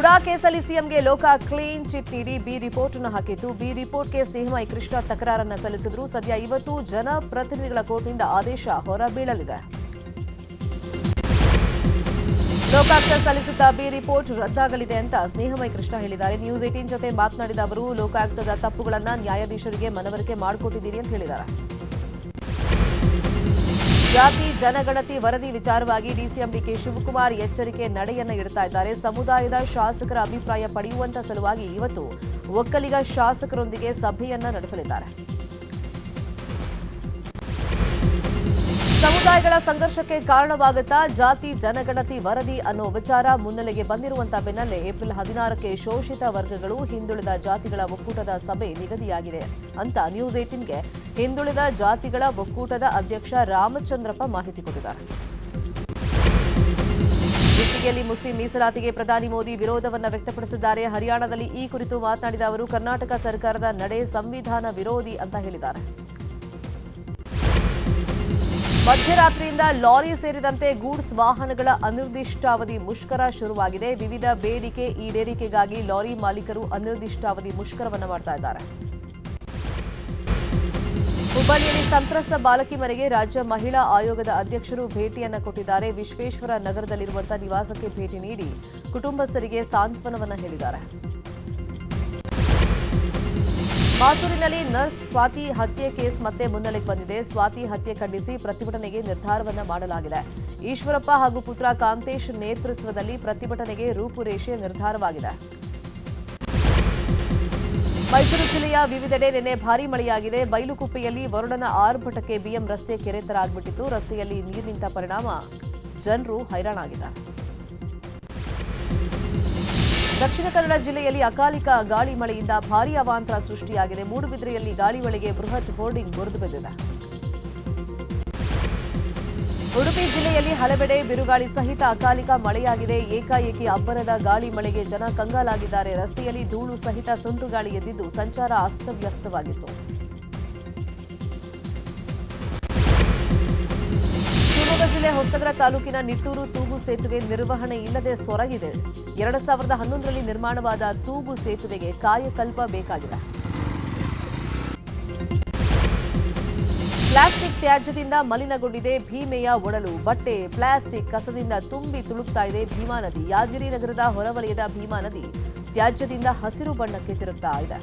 ಮುಡಾ ಕೇಸಲ್ಲಿ ಸಿಎಂಗೆ ಲೋಕ ಕ್ಲೀನ್ ಚಿಟ್ ನೀಡಿ ಬಿ ರಿಪೋರ್ಟ್ ಅನ್ನು ಹಾಕಿತ್ತು. ಬಿ ರಿಪೋರ್ಟ್ಗೆ ಸ್ನೇಹಮಯಿ ಕೃಷ್ಣ ತಕರಾರನ್ನ ಸಲ್ಲಿಸಿದ್ರು. ಸದ್ಯ ಇವತ್ತು ಜನಪ್ರತಿನಿಧಿಗಳ ಕೋರ್ಟ್ನಿಂದ ಆದೇಶ ಹೊರಬೀಳಲಿದೆ. ಲೋಕಾಯುಕ್ತ ಸಲ್ಲಿಸಿದ್ದ ಬಿ ರಿಪೋರ್ಟ್ ರದ್ದಾಗಲಿದೆ ಅಂತ ಸ್ನೇಹಮಯಿ ಕೃಷ್ಣ ಹೇಳಿದ್ದಾರೆ. ನ್ಯೂಸ್ 18 ಜೊತೆ ಮಾತನಾಡಿದ ಅವರು, ಲೋಕಾಯುಕ್ತದ ತಪ್ಪುಗಳನ್ನ ನ್ಯಾಯಾಧೀಶರಿಗೆ ಮನವರಿಕೆ ಮಾಡಿಕೊಟ್ಟಿದ್ದೀನಿ ಅಂತ ಹೇಳಿದ್ದಾರೆ. ಜಾತಿ ಜನಗಣತಿ ವರದಿ ವಿಚಾರವಾಗಿ ಡಿಸಿಎಂ ಡಿಕೆ ಶಿವಕುಮಾರ್ ಎಚ್ಚರಿಕೆ ನಡೆಯನ್ನ ಇಡ್ತಾ ಇದ್ದಾರೆ. ಸಮುದಾಯದ ಶಾಸಕರ ಅಭಿಪ್ರಾಯ ಪಡೆಯುವಂತ ಸಲುವಾಗಿ ಇವತ್ತು ಒಕ್ಕಲಿಗ ಶಾಸಕರೊಂದಿಗೆ ಸಭೆಯನ್ನ ನಡೆಸಲಿದ್ದಾರೆ. ಸಮುದಾಯಗಳ ಸಂಘರ್ಷಕ್ಕೆ ಕಾರಣವಾಗುತ್ತಾ ಜಾತಿ ಜನಗಣತಿ ವರದಿ ಅನ್ನೋ ವಿಚಾರ ಮುನ್ನೆಲೆಗೆ ಬಂದಿರುವಂತಹ ಬೆನ್ನಲ್ಲೇ ಏಪ್ರಿಲ್ 16ಕ್ಕೆ ಶೋಷಿತ ವರ್ಗಗಳು ಹಿಂದುಳಿದ ಜಾತಿಗಳ ಒಕ್ಕೂಟದ ಸಭೆ ನಿಗದಿಯಾಗಿದೆ ಅಂತ ನ್ಯೂಸ್ 18ಗೆ ಹಿಂದುಳಿದ ಜಾತಿಗಳ ಒಕ್ಕೂಟದ ಅಧ್ಯಕ್ಷ ರಾಮಚಂದ್ರಪ್ಪ ಮಾಹಿತಿ ಕೊಟ್ಟಿದ್ದಾರೆ. ದಿಲ್ಲಿಯಲ್ಲಿ ಮುಸ್ಲಿಂ ಮೀಸಲಾತಿಗೆ ಪ್ರಧಾನಿ ಮೋದಿ ವಿರೋಧವನ್ನು ವ್ಯಕ್ತಪಡಿಸಿದ್ದಾರೆ. ಹರಿಯಾಣದಲ್ಲಿ ಈ ಕುರಿತು ಮಾತನಾಡಿದ ಅವರು, ಕರ್ನಾಟಕ ಸರ್ಕಾರದ ನಡೆ ಸಂವಿಧಾನ ವಿರೋಧಿ ಅಂತ ಹೇಳಿದ್ದಾರೆ. ಮಧ್ಯರಾತ್ರಿಯಿಂದ ಲಾರಿ ಸೇರಿದಂತೆ ಗೂಡ್ಸ್ ವಾಹನಗಳ ಅನಿರ್ದಿಷ್ಟಾವಧಿ ಮುಷ್ಕರ ಶುರುವಾಗಿದೆ. ವಿವಿಧ ಬೇಡಿಕೆ ಈಡೇರಿಕೆಗಾಗಿ ಲಾರಿ ಮಾಲೀಕರು ಅನಿರ್ದಿಷ್ಟಾವಧಿ ಮುಷ್ಕರವನ್ನು ಮಾಡ್ತಾ ಇದ್ದಾರೆ. ಹುಬ್ಬಳ್ಳಿಯಲ್ಲಿ ಸಂತ್ರಸ್ತ ಬಾಲಕಿ ಮನೆಗೆ ರಾಜ್ಯ ಮಹಿಳಾ ಆಯೋಗದ ಅಧ್ಯಕ್ಷರು ಭೇಟಿಯನ್ನ ಕೊಟ್ಟಿದ್ದಾರೆ. ವಿಶ್ವೇಶ್ವರ ನಗರದಲ್ಲಿರುವಂತಹ ನಿವಾಸಕ್ಕೆ ಭೇಟಿ ನೀಡಿ ಕುಟುಂಬಸ್ಥರಿಗೆ ಸಾಂತ್ವನವನ್ನ ಹೇಳಿದ್ದಾರೆ. ಮಾಸೂರಿನಲ್ಲಿ ನರ್ಸ್ ಸ್ವಾತಿ ಹತ್ಯೆ ಕೇಸ್ ಮತ್ತೆ ಮುನ್ನೆಲೆಗೆ ಬಂದಿದೆ. ಸ್ವಾತಿ ಹತ್ಯೆ ಖಂಡಿಸಿ ಪ್ರತಿಭಟನೆಗೆ ನಿರ್ಧಾರವನ್ನ ಮಾಡಲಾಗಿದೆ. ಈಶ್ವರಪ್ಪ ಹಾಗೂ ಪುತ್ರ ಕಾಂತೇಶ್ ನೇತೃತ್ವದಲ್ಲಿ ಪ್ರತಿಭಟನೆಗೆ ರೂಪುರೇಷೆ ನಿರ್ಧಾರವಾಗಿದೆ. ಮೈಸೂರು ಜಿಲ್ಲೆಯ ವಿವಿಧೆಡೆ ನಿನ್ನೆ ಭಾರೀ ಮಳೆಯಾಗಿದೆ. ಬೈಲುಕುಪ್ಪೆಯಲ್ಲಿ ವರುಣನ ಆರ್ಭಟಕ್ಕೆ ಬಿಎಂ ರಸ್ತೆ ಕೆರೆ ಆಗ್ಬಿಟ್ಟಿತ್ತು. ರಸ್ತೆಯಲ್ಲಿ ನೀರು ನಿಂತ ಪರಿಣಾಮ ಜನರು ಹೈರಾಣಾಗಿದ್ದಾರೆ. ದಕ್ಷಿಣ ಕನ್ನಡ ಜಿಲ್ಲೆಯಲ್ಲಿ ಅಕಾಲಿಕ ಗಾಳಿ ಮಳೆಯಿಂದ ಭಾರೀ ಅವಾಂತರ ಸೃಷ್ಟಿಯಾಗಿದೆ. ಮೂಡುಬಿದಿರೆಯಲ್ಲಿ ಗಾಳಿ ಮಳೆಗೆ ಬೃಹತ್ ಹೋರ್ಡಿಂಗ್ ಮುರಿದು ಬಿದ್ದಿದೆ. ಉಡುಪಿ ಜಿಲ್ಲೆಯಲ್ಲಿ ಹಲವೆಡೆ ಬಿರುಗಾಳಿ ಸಹಿತ ಅಕಾಲಿಕ ಮಳೆಯಾಗಿದೆ. ಏಕಾಏಕಿ ಅಬ್ಬರದ ಗಾಳಿ ಮಳೆಗೆ ಜನ ಕಂಗಾಲಾಗಿದ್ದಾರೆ. ರಸ್ತೆಯಲ್ಲಿ ಧೂಳು ಸಹಿತ ಸುಂಟು ಗಾಳಿ ಎದ್ದಿದ್ದು ಸಂಚಾರ ಅಸ್ತವ್ಯಸ್ತವಾಗಿತ್ತು. ಶಿವಮೊಗ್ಗ ಜಿಲ್ಲೆ ಹೊಸನಗರ ತಾಲೂಕಿನ ನಿಟ್ಟೂರು ತೂಗು ಸೇತುವೆ ನಿರ್ವಹಣೆ ಇಲ್ಲದೆ ಸೊರಗಿದೆ. 2011ರಲ್ಲಿ ನಿರ್ಮಾಣವಾದ ತೂಗು ಸೇತುವೆಗೆ ಕಾಯಕಲ್ಪ ಬೇಕಾಗಿದೆ. ಪ್ಲಾಸ್ಟಿಕ್ ತ್ಯಾಜ್ಯದಿಂದ ಮಲಿನಗೊಂಡಿದೆ ಭೀಮೆಯ ಒಡಲು. ಬಟ್ಟೆ ಪ್ಲಾಸ್ಟಿಕ್ ಕಸದಿಂದ ತುಂಬಿ ತುಳುಕ್ತಾ ಇದೆ ಭೀಮಾ ನದಿ. ಯಾದಗಿರಿ ನಗರದ ಹೊರವಲಯದ ಭೀಮಾ ನದಿ ತ್ಯಾಜ್ಯದಿಂದ ಹಸಿರು ಬಣ್ಣಕ್ಕೆ ತಿರುಗ್ತಾ ಇದೆ.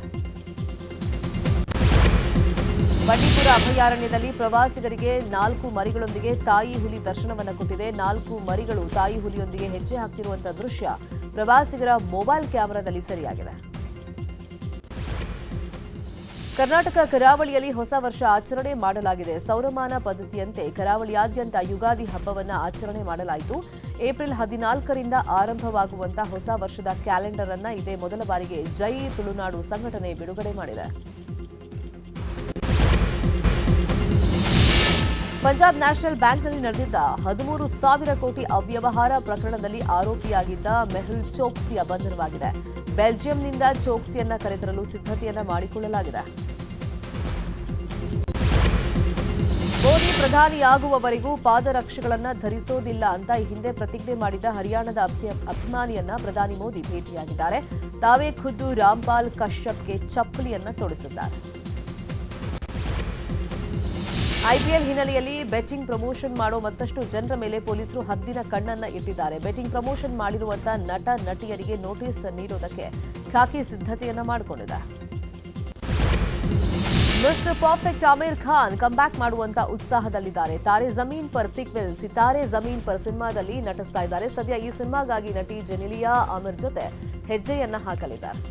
ಬಂಡೀಪುರ ಅಭಯಾರಣ್ಯದಲ್ಲಿ ಪ್ರವಾಸಿಗರಿಗೆ 4 ಮರಿಗಳೊಂದಿಗೆ ತಾಯಿ ಹುಲಿ ದರ್ಶನವನ್ನು ಕೊಟ್ಟಿದೆ. 4 ಮರಿಗಳು ತಾಯಿ ಹುಲಿಯೊಂದಿಗೆ ಹೆಜ್ಜೆ ಹಾಕ್ತಿರುವಂತಹ ದೃಶ್ಯ ಪ್ರವಾಸಿಗರ ಮೊಬೈಲ್ ಕ್ಯಾಮೆರಾದಲ್ಲಿ ಸೆರೆಯಾಗಿದೆ. ಕರ್ನಾಟಕ ಕರಾವಳಿಯಲ್ಲಿ ಹೊಸ ವರ್ಷ ಆಚರಣೆ ಮಾಡಲಾಗಿದೆ. ಸೌರಮಾನ ಪದ್ಧತಿಯಂತೆ ಕರಾವಳಿಯಾದ್ಯಂತ ಯುಗಾದಿ ಹಬ್ಬವನ್ನು ಆಚರಣೆ ಮಾಡಲಾಯಿತು. ಏಪ್ರಿಲ್ 14ರಿಂದ ಆರಂಭವಾಗುವಂತಹ ಹೊಸ ವರ್ಷದ ಕ್ಯಾಲೆಂಡರ್ ಅನ್ನು ಇದೇ ಮೊದಲ ಬಾರಿಗೆ ಜೈ ತುಳುನಾಡು ಸಂಘಟನೆ ಬಿಡುಗಡೆ ಮಾಡಿದೆ. ಪಂಜಾಬ್ ನ್ಯಾಷನಲ್ ಬ್ಯಾಂಕ್ನಲ್ಲಿ ನಡೆದಿದ್ದ 13,000 ಕೋಟಿ ಅವ್ಯವಹಾರ ಪ್ರಕರಣದಲ್ಲಿ ಆರೋಪಿಯಾಗಿದ್ದ ಮೆಹುಲ್ ಚೋಕ್ಸಿಯ ಬಂಧನವಾಗಿದೆ. ಬೆಲ್ಜಿಯಂನಿಂದ ಚೋಕ್ಸಿಯನ್ನ ಕರೆತರಲು ಸಿದ್ಧತೆಯನ್ನ ಮಾಡಿಕೊಳ್ಳಲಾಗಿದೆ. ಮೋದಿ ಪ್ರಧಾನಿಯಾಗುವವರೆಗೂ ಪಾದರಕ್ಷೆಗಳನ್ನ ಧರಿಸೋದಿಲ್ಲ ಅಂತ ಈ ಹಿಂದೆ ಪ್ರತಿಜ್ಞೆ ಮಾಡಿದ ಹರಿಯಾಣದ ಅಭಿಮಾನಿಯನ್ನ ಪ್ರಧಾನಿ ಮೋದಿ ಭೇಟಿಯಾಗಿದ್ದಾರೆ. ತಾವೇ ಖುದ್ದು ರಾಮ್ಪಾಲ್ ಕಶ್ಯಪ್ಗೆ ಚಪ್ಪಲಿಯನ್ನ ತೊಡಿಸಿದ್ದಾರೆ. ಐಪಿಎಲ್ ಹಿನ್ನೆಲೆಯಲ್ಲಿ ಬೆಟ್ಟಿಂಗ್ ಪ್ರಮೋಷನ್ ಮಾಡೋ ಮತ್ತಷ್ಟು ಜನರ ಮೇಲೆ ಪೊಲೀಸರು ಹದ್ದಿನ ಕಣ್ಣನ್ನ ಇಟ್ಟಿದ್ದಾರೆ. ಬೆಟ್ಟಿಂಗ್ ಪ್ರಮೋಷನ್ ಮಾಡಿರುವಂತಹ ನಟ ನಟಿಯರಿಗೆ ನೋಟಿಸ್ ನೀಡೋದಕ್ಕೆ ಖಾಕಿ ಸಿದ್ಧತೆಯನ್ನ ಮಾಡಿಕೊಂಡಿದೆ. Mister perfect Aamir Khan comeback ಮಾಡುವಂತ ಉತ್ಸಾಹದಲ್ಲಿದ್ದಾರೆ. ತಾರೆ ಜಮೀನ್ ಪರ್ ಸೀಕ್ವೆಲ್ ಸಿತಾರೆ ಜಮೀನ್ ಪರ್ ಸಿನಿಮಾದಲ್ಲಿ ನಟಿಸ್ತಾ ಇದ್ದಾರೆ. ಸದ್ಯ ಈ ಸಿನಿಮಾಗಾಗಿ ನಟಿ ಜೆನಿಲಿಯಾ ಆಮಿರ್ ಜೊತೆ ಹೆಜ್ಜೆಯನ್ನ ಹಾಕಲಿದ್ದಾರೆ.